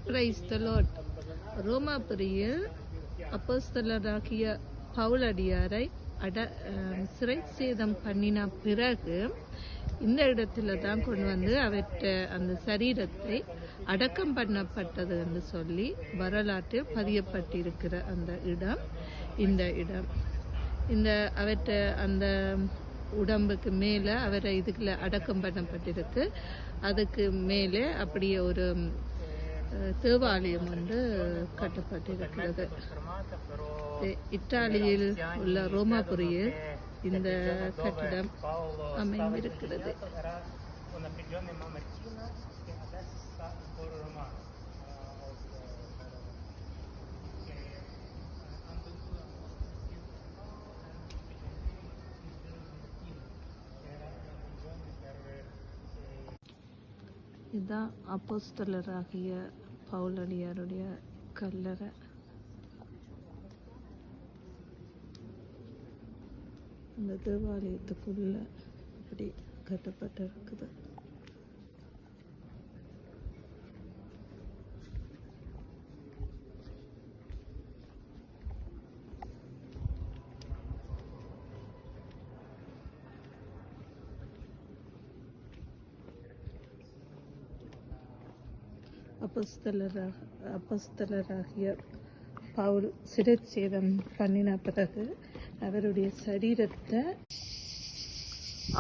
Praise the Lord. ரோமாபுரியில் அப்போஸ்தலராகிய பவுலடியாரை சிறை சேதம் பண்ணின பிறகு இந்த இடத்துல தான் கொண்டு வந்து அவற்ற அந்த சரீரத்தை அடக்கம் பண்ணப்பட்டது என்று சொல்லி வரலாற்றில் பதியப்பட்டிருக்கிற அந்த இடம் இந்த அவற்ற அந்த உடம்புக்கு மேலே அவரை இதுக்குள்ள அடக்கம் பண்ணப்பட்டிருக்கு. அதுக்கு மேலே அப்படியே ஒரு தேவாலயம் வந்து கட்டப்பட்டிருக்கிறது. இத்தாலியில் உள்ள ரோமாபுரியில் இந்த கட்டிடம் அமைந்திருக்கிறது. இதுதான் அப்போஸ்தலராகிய பவுலடியாருடைய கல்லறை. அந்த தேவாலயத்துக்குள்ள இப்படி கட்டப்பட்டிருக்குது. அப்போஸ்தலராகிய பவுல் சிறைச்சேதம் பண்ணின பிறகு அவருடைய சரீரத்தை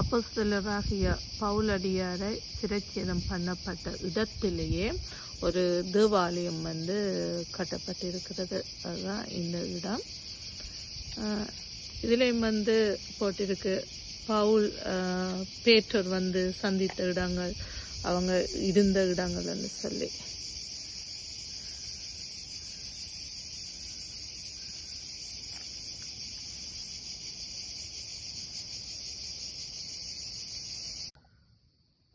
அப்போஸ்தலராகிய பவுலடியாரை சிறைச்சேதம் பண்ணப்பட்ட இடத்திலேயே ஒரு தேவாலயம் வந்து கட்டப்பட்டிருக்கிறது. அதுதான் இந்த இடம். இதுலேயும் வந்து போட்டிருக்கு பவுல் பேட்டர் வந்து சந்தித்த இடங்கள், அவங்க இருந்த இடங்கள்னு சொல்லி.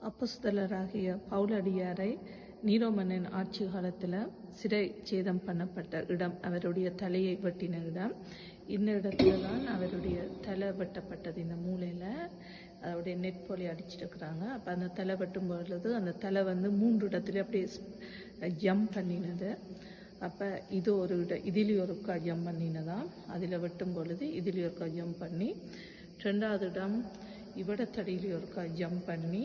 அப்போஸ்தலராகிய பவுலடியாரை நீரோ மன்னன் ஆட்சி காலத்தில் சிறை சேதம் பண்ணப்பட்ட இடம், அவருடைய தலையை வெட்டின இடம். இந்த இடத்துல தான் அவருடைய தலை வெட்டப்பட்டது. இந்த மூலையில் அவருடைய நெட் போலி அடிச்சிருக்கிறாங்க. அப்போ அந்த தலை வெட்டும் பொழுது அந்த தலை வந்து 3 இடத்துல அப்படியே ஜம்ப் பண்ணினது. அப்போ இது ஒரு இதில் ஒருக்கா ஜம்ப் பண்ணினதான், அதில் வெட்டும் பொழுது இதில் ஒருக்கா ஜம்ப் பண்ணி, 2வது இடம் இவடத்தடியில் ஒருக்கா ஜம்ப் பண்ணி,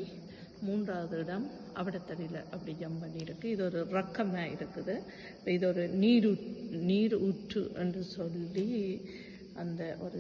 3வது இடம் அவடத்தடியில் அப்படி ஜம்ப் பண்ணியிருக்கு. இது ஒரு ரக்கமாக இருக்குது. இது ஒரு நீர் ஊற்று என்று சொல்லி அந்த ஒரு